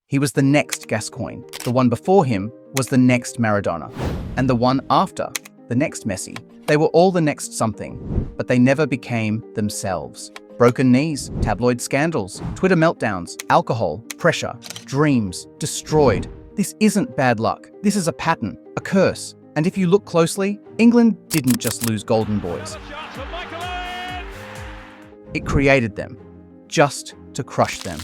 He was the next Gascoigne. The one before him was the next Maradona. And the one after, the next Messi. They were all the next something, but they never became themselves. Broken knees, tabloid scandals, Twitter meltdowns, alcohol, pressure, dreams, destroyed. This isn't bad luck. This is a pattern, a curse. And if you look closely, England didn't just lose golden boys. It created them, just to crush them.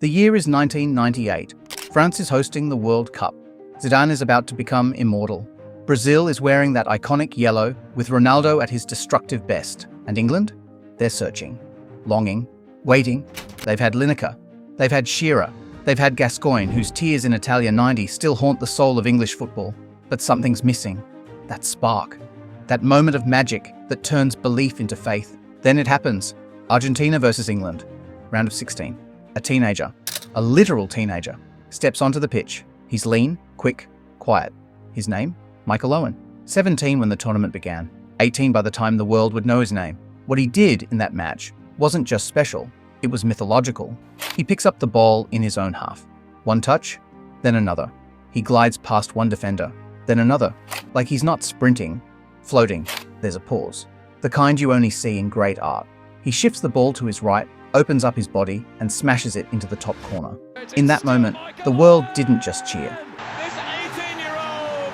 The year is 1998. France is hosting the World Cup. Zidane is about to become immortal. Brazil is wearing that iconic yellow with Ronaldo at his destructive best. And England? They're searching, longing, waiting. They've had Lineker. They've had Shearer. They've had Gascoigne, whose tears in Italia 90 still haunt the soul of English football. But something's missing. That spark. That moment of magic that turns belief into faith. Then it happens. Argentina versus England. Round of 16. A teenager, a literal teenager, steps onto the pitch. He's lean, quick, quiet. His name? Michael Owen. 17 when the tournament began. 18 by the time the world would know his name. What he did in that match wasn't just special, it was mythological. He picks up the ball in his own half. One touch, then another. He glides past one defender, then another. Like he's not sprinting, floating. There's a pause. The kind you only see in great art. He shifts the ball to his right, opens up his body, and smashes it into the top corner. In that moment, the world didn't just cheer. This 18-year-old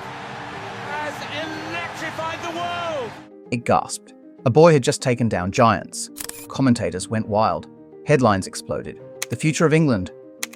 has electrified the world! It gasped. A boy had just taken down giants. Commentators went wild. Headlines exploded. The future of England.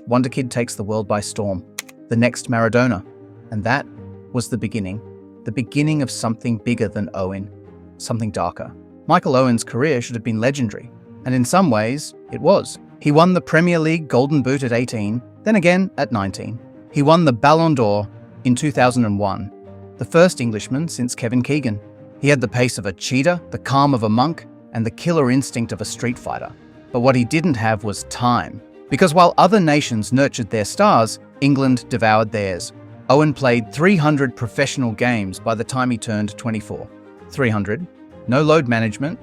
Wonder Kid takes the world by storm. The next Maradona. And that was the beginning. The beginning of something bigger than Owen. Something darker. Michael Owen's career should have been legendary. And in some ways, it was. He won the Premier League Golden Boot at 18, then again at 19. He won the Ballon d'Or in 2001, the first Englishman since Kevin Keegan. He had the pace of a cheetah, the calm of a monk, and the killer instinct of a street fighter. But what he didn't have was time. Because while other nations nurtured their stars, England devoured theirs. Owen played 300 professional games by the time he turned 24. 300. No load management,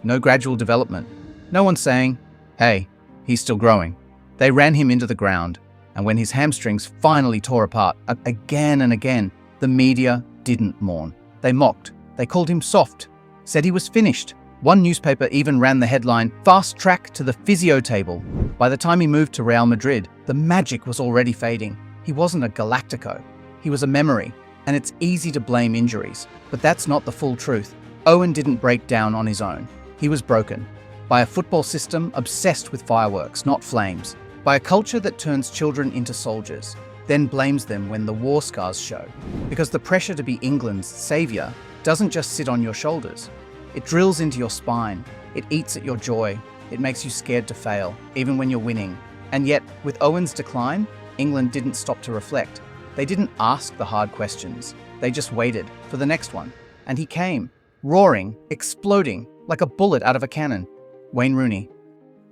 no gradual development. No one saying, hey, he's still growing. They ran him into the ground, and when his hamstrings finally tore apart again and again, the media didn't mourn. They mocked. They called him soft, said he was finished. One newspaper even ran the headline, "Fast track to the physio table." By the time he moved to Real Madrid, the magic was already fading. He wasn't a Galactico. He was a memory, and it's easy to blame injuries. But that's not the full truth. Owen didn't break down on his own. He was broken. By a football system obsessed with fireworks, not flames. By a culture that turns children into soldiers, then blames them when the war scars show. Because the pressure to be England's saviour doesn't just sit on your shoulders. It drills into your spine. It eats at your joy. It makes you scared to fail, even when you're winning. And yet, with Owen's decline, England didn't stop to reflect. They didn't ask the hard questions. They just waited for the next one. And he came, roaring, exploding, like a bullet out of a cannon. Wayne Rooney.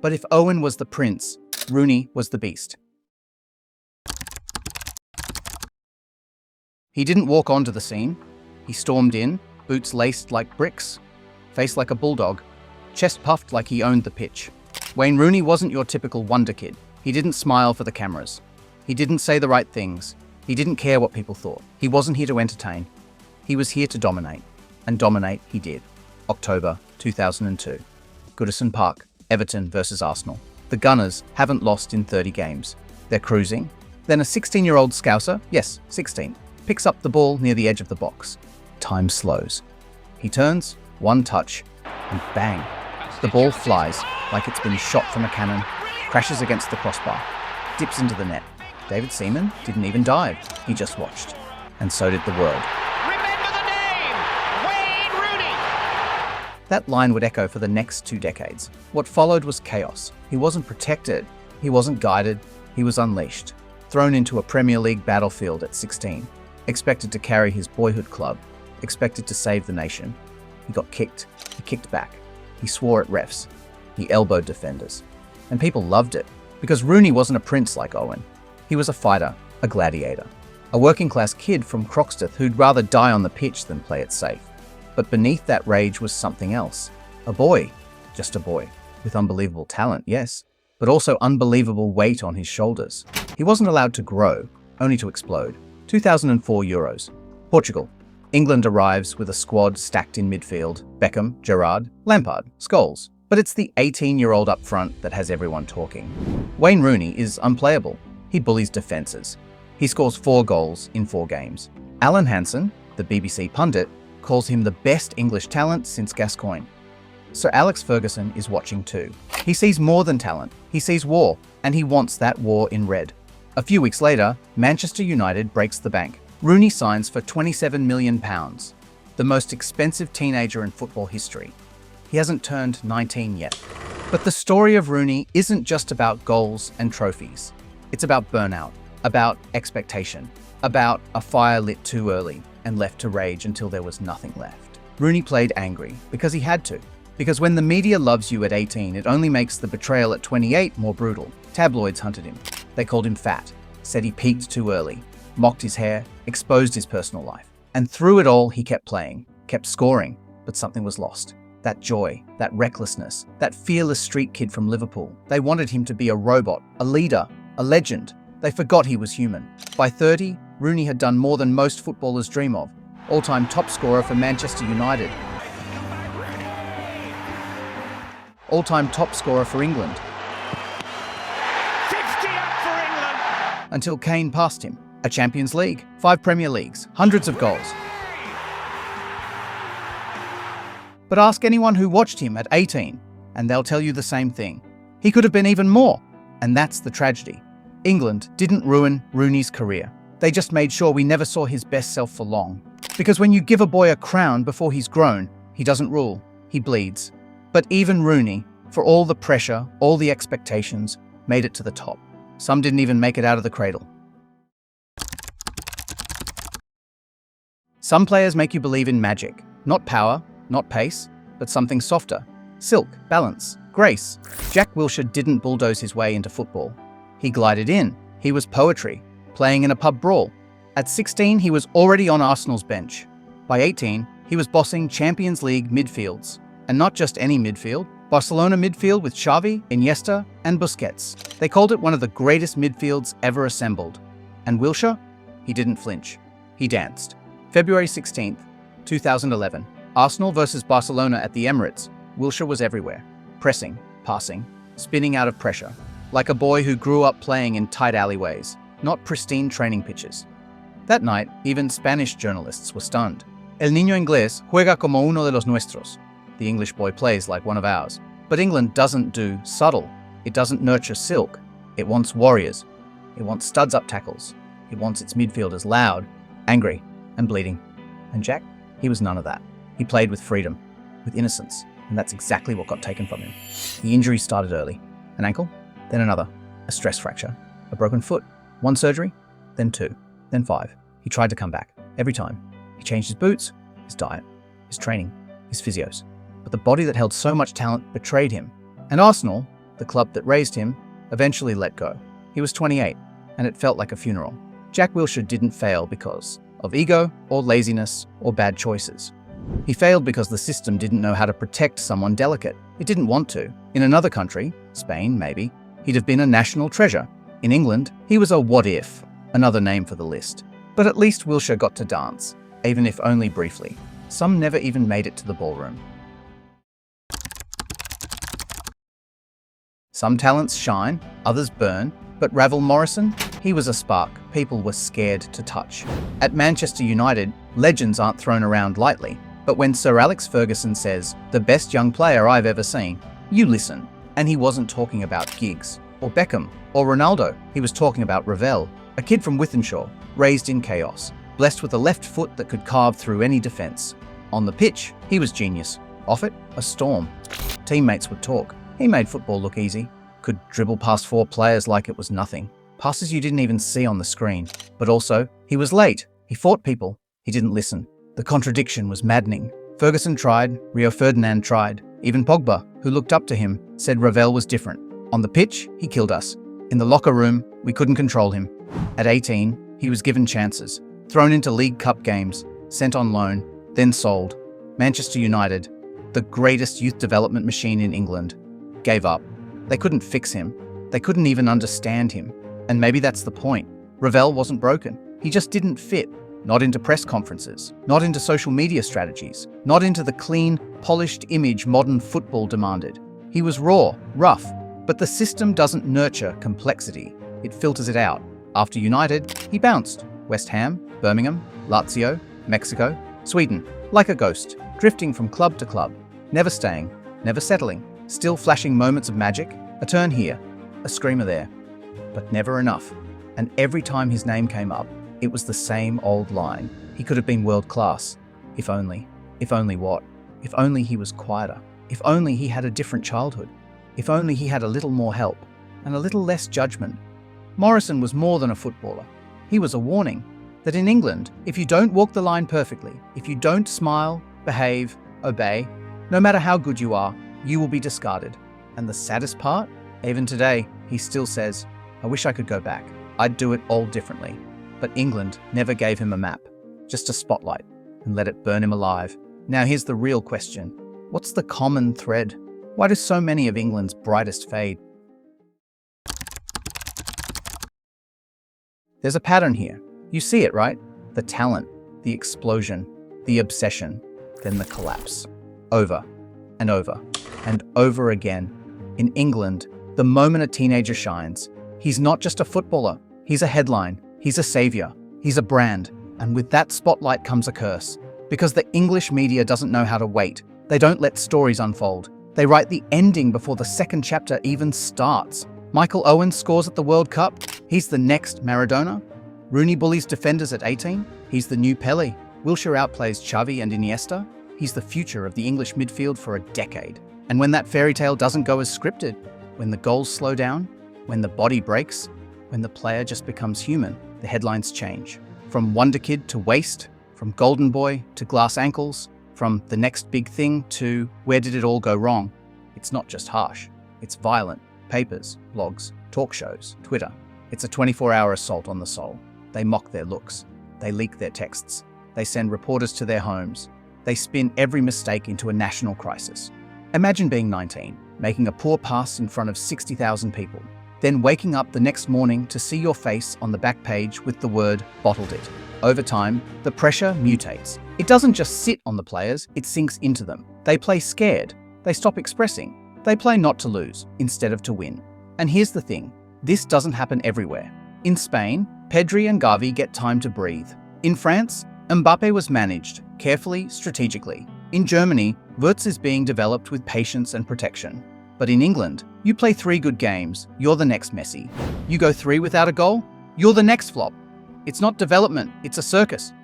But if Owen was the prince, Rooney was the beast. He didn't walk onto the scene. He stormed in, boots laced like bricks, face like a bulldog, chest puffed like he owned the pitch. Wayne Rooney wasn't your typical wonder kid. He didn't smile for the cameras. He didn't say the right things. He didn't care what people thought. He wasn't here to entertain. He was here to dominate. And dominate he did. October 2002. Goodison Park, Everton versus Arsenal. The Gunners haven't lost in 30 games. They're cruising. Then a 16-year-old Scouser, yes, 16, picks up the ball near the edge of the box. Time slows. He turns, one touch, and bang. The ball flies like it's been shot from a cannon, crashes against the crossbar, dips into the net. David Seaman didn't even dive. He just watched. And so did the world. Remember the name! Wayne Rooney! That line would echo for the next 2 decades. What followed was chaos. He wasn't protected. He wasn't guided. He was unleashed. Thrown into a Premier League battlefield at 16. Expected to carry his boyhood club. Expected to save the nation. He got kicked. He kicked back. He swore at refs. He elbowed defenders. And people loved it. Because Rooney wasn't a prince like Owen. He was a fighter, a gladiator. A working-class kid from Croxteth who'd rather die on the pitch than play it safe. But beneath that rage was something else. A boy. Just a boy. with unbelievable talent, yes, but also unbelievable weight on his shoulders. He wasn't allowed to grow, only to explode. 2004 Euros. Portugal. England arrives with a squad stacked in midfield: Beckham, Gerrard, Lampard, Scholes. But it's the 18-year-old up front that has everyone talking. Wayne Rooney is unplayable. He bullies defences. He scores 4 goals in 4 games. Alan Hansen, the BBC pundit, calls him the best English talent since Gascoigne. Sir Alex Ferguson is watching too. He sees more than talent. He sees war, and he wants that war in red. A few weeks later, Manchester United breaks the bank. Rooney signs for £27 million, the most expensive teenager in football history. He hasn't turned 19 yet. But the story of Rooney isn't just about goals and trophies. It's about burnout, about expectation, about a fire lit too early and left to rage until there was nothing left. Rooney played angry because he had to. Because when the media loves you at 18, it only makes the betrayal at 28 more brutal. Tabloids hunted him. They called him fat, said he peaked too early, mocked his hair, exposed his personal life. And through it all, he kept playing, kept scoring, but something was lost. That joy, that recklessness, that fearless street kid from Liverpool. They wanted him to be a robot, a leader, a legend. They forgot he was human. By 30, Rooney had done more than most footballers dream of. All-time top scorer for Manchester United. All-time top scorer for England. 50 up for England. Until Kane passed him. A Champions League, 5 Premier Leagues, hundreds of goals. But ask anyone who watched him at 18, and they'll tell you the same thing. He could have been even more, and that's the tragedy. England didn't ruin Rooney's career. They just made sure we never saw his best self for long. Because when you give a boy a crown before he's grown, he doesn't rule, he bleeds. But even Rooney, for all the pressure, all the expectations, made it to the top. Some didn't even make it out of the cradle. Some players make you believe in magic. Not power, not pace, but something softer. Silk, balance, grace. Jack Wilshere didn't bulldoze his way into football. He glided in. He was poetry, playing in a pub brawl. At 16, he was already on Arsenal's bench. By 18, he was bossing Champions League midfields. And not just any midfield, Barcelona midfield with Xavi, Iniesta, and Busquets. They called it one of the greatest midfields ever assembled. And Wilshere? He didn't flinch. He danced. February 16th, 2011. Arsenal versus Barcelona at the Emirates. Wilshere was everywhere. Pressing, passing, spinning out of pressure. Like a boy who grew up playing in tight alleyways, not pristine training pitches. That night, even Spanish journalists were stunned. El niño inglés juega como uno de los nuestros. The English boy plays like one of ours. But England doesn't do subtle. It doesn't nurture silk. It wants warriors. It wants studs-up tackles. It wants its midfielders loud, angry, and bleeding. And Jack? He was none of that. He played with freedom, with innocence, and that's exactly what got taken from him. The injuries started early. An ankle, then another. A stress fracture, a broken foot, 1 surgery, then 2, then 5. He tried to come back. Every time. He changed his boots, his diet, his training, his physios. But the body that held so much talent betrayed him. And Arsenal, the club that raised him, eventually let go. He was 28, and it felt like a funeral. Jack Wilshere didn't fail because of ego or laziness or bad choices. He failed because the system didn't know how to protect someone delicate. It didn't want to. In another country, Spain maybe, he'd have been a national treasure. In England, he was a what if, another name for the list. But at least Wilshere got to dance, even if only briefly. Some never even made it to the ballroom. Some talents shine, others burn, but Ravel Morrison, he was a spark people were scared to touch. At Manchester United, legends aren't thrown around lightly, but when Sir Alex Ferguson says, "the best young player I've ever seen," you listen. And he wasn't talking about Giggs, or Beckham, or Ronaldo. He was talking about Ravel, a kid from Wiltshire, raised in chaos, blessed with a left foot that could carve through any defence. On the pitch, he was genius. Off it, a storm. Teammates would talk. He made football look easy. Could dribble past 4 players like it was nothing. Passes you didn't even see on the screen. But also, he was late. He fought people. He didn't listen. The contradiction was maddening. Ferguson tried. Rio Ferdinand tried. Even Pogba, who looked up to him, said Ravel was different. On the pitch, he killed us. In the locker room, we couldn't control him. At 18, he was given chances. Thrown into League Cup games. Sent on loan. Then sold. Manchester United, the greatest youth development machine in England, gave up. They couldn't fix him. They couldn't even understand him. And maybe that's the point. Ravel wasn't broken. He just didn't fit. Not into press conferences, not into social media strategies, not into the clean, polished image modern football demanded. He was raw, rough, but the system doesn't nurture complexity. It filters it out. After United, he bounced. West Ham, Birmingham, Lazio, Mexico, Sweden, like a ghost, drifting from club to club, never staying, never settling, still flashing moments of magic, a turn here, a screamer there, but never enough. And every time his name came up, it was the same old line. He could have been world class. If only. If only what? If only he was quieter. If only he had a different childhood. If only he had a little more help and a little less judgment. Morrison was more than a footballer. He was a warning that in England, if you don't walk the line perfectly, if you don't smile, behave, obey, no matter how good you are, you will be discarded. And the saddest part? Even today, he still says, I wish I could go back. I'd do it all differently. But England never gave him a map, just a spotlight, and let it burn him alive. Now here's the real question. What's the common thread? Why do so many of England's brightest fade? There's a pattern here. You see it, right? The talent, the explosion, the obsession, then the collapse. Over and over and over again. In England, the moment a teenager shines, he's not just a footballer, he's a headline. He's a savior. He's a brand. And with that spotlight comes a curse. Because the English media doesn't know how to wait. They don't let stories unfold. They write the ending before the second chapter even starts. Michael Owen scores at the World Cup. He's the next Maradona. Rooney bullies defenders at 18. He's the new Pele. Wilshere outplays Xavi and Iniesta. He's the future of the English midfield for a decade. And when that fairy tale doesn't go as scripted, when the goals slow down, when the body breaks, when the player just becomes human, the headlines change. From wonder kid to waste, from golden boy to glass ankles, from the next big thing to where did it all go wrong? It's not just harsh. It's violent. Papers, blogs, talk shows, Twitter. It's a 24-hour assault on the soul. They mock their looks. They leak their texts. They send reporters to their homes. They spin every mistake into a national crisis. Imagine being 19, making a poor pass in front of 60,000 people. Then waking up the next morning to see your face on the back page with the word bottled it. Over time, the pressure mutates. It doesn't just sit on the players, it sinks into them. They play scared. They stop expressing. They play not to lose instead of to win. And here's the thing, this doesn't happen everywhere. In Spain, Pedri and Gavi get time to breathe. In France, Mbappe was managed, carefully, strategically. In Germany, Wirtz is being developed with patience and protection. But in England, you play 3 good games, you're the next Messi. You go 3 without a goal, you're the next flop. It's not development, it's a circus.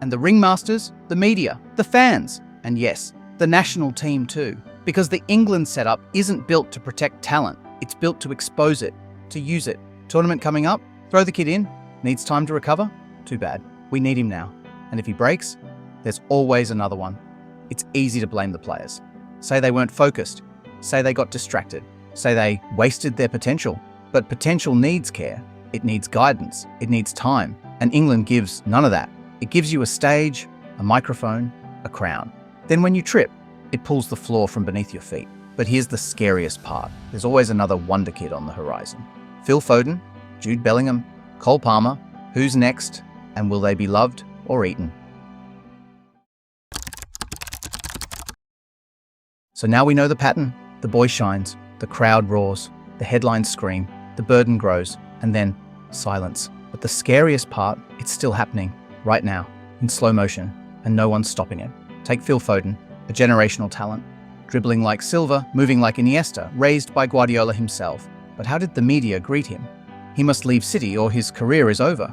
And the ringmasters, the media, the fans, and yes, the national team too. Because the England setup isn't built to protect talent, it's built to expose it, to use it. Tournament coming up, throw the kid in, needs time to recover? Too bad, we need him now. And if he breaks, there's always another one. It's easy to blame the players. Say they weren't focused, say they got distracted, say they wasted their potential. But potential needs care, it needs guidance, it needs time. And England gives none of that. It gives you a stage, a microphone, a crown. Then when you trip, it pulls the floor from beneath your feet. But here's the scariest part. There's always another wonder kid on the horizon. Phil Foden, Jude Bellingham, Cole Palmer, who's next? And will they be loved or eaten? So now we know the pattern. The boy shines, the crowd roars, the headlines scream, the burden grows, and then silence. But the scariest part, it's still happening, right now, in slow motion, and no one's stopping it. Take Phil Foden, a generational talent, dribbling like Silva, moving like Iniesta, raised by Guardiola himself. But how did the media greet him? He must leave City or his career is over.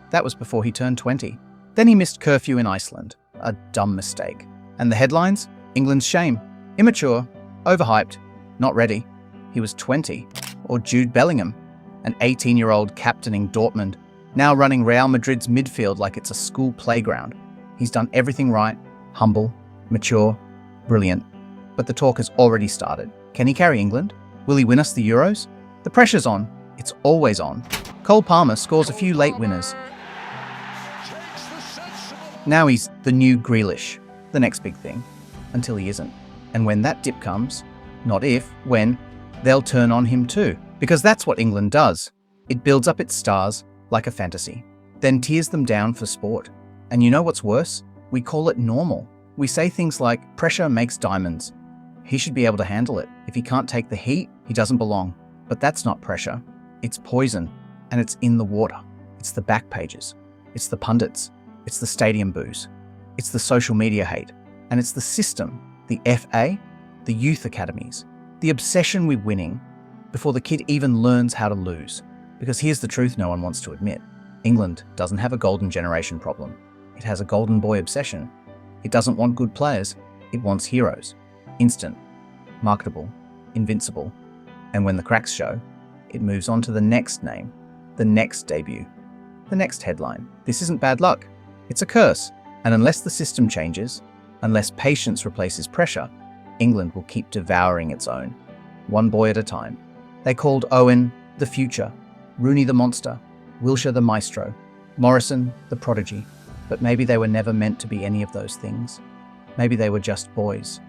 That was before he turned 20. Then he missed curfew in Iceland, a dumb mistake. And the headlines? England's shame. Immature, overhyped, not ready. He was 20. Or Jude Bellingham, an 18-year-old captaining Dortmund, now running Real Madrid's midfield like it's a school playground. He's done everything right, humble, mature, brilliant. But the talk has already started. Can he carry England? Will he win us the Euros? The pressure's on. It's always on. Cole Palmer scores a few late winners. Now he's the new Grealish, the next big thing, until he isn't. And when that dip comes, not if, when, they'll turn on him too, because that's what England does. It builds up its stars like a fantasy, then tears them down for sport. And you know what's worse? We call it normal. We say things like, pressure makes diamonds. He should be able to handle it. If he can't take the heat, he doesn't belong. But that's not pressure. It's poison, and it's in the water. It's the back pages. It's the pundits. It's the stadium boos. It's the social media hate. And it's the system, the FA, the youth academies, the obsession with winning before the kid even learns how to lose. Because here's the truth no one wants to admit. England doesn't have a golden generation problem. It has a golden boy obsession. It doesn't want good players. It wants heroes. Instant, marketable, invincible. And when the cracks show, it moves on to the next name, the next debut, the next headline. This isn't bad luck. It's a curse. And unless the system changes, unless patience replaces pressure, England will keep devouring its own, one boy at a time. They called Owen the future, Rooney the monster, Wilshere the maestro, Morrison the prodigy. But maybe they were never meant to be any of those things. Maybe they were just boys,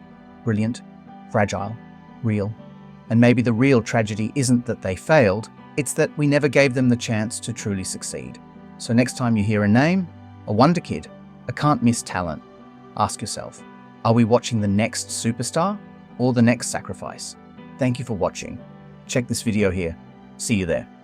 brilliant, fragile, real. And maybe the real tragedy isn't that they failed, it's that we never gave them the chance to truly succeed. So next time you hear a name, a wonder kid, a can't-miss talent, ask yourself, are we watching the next superstar or the next sacrifice? Thank you for watching. Check this video here. See you there.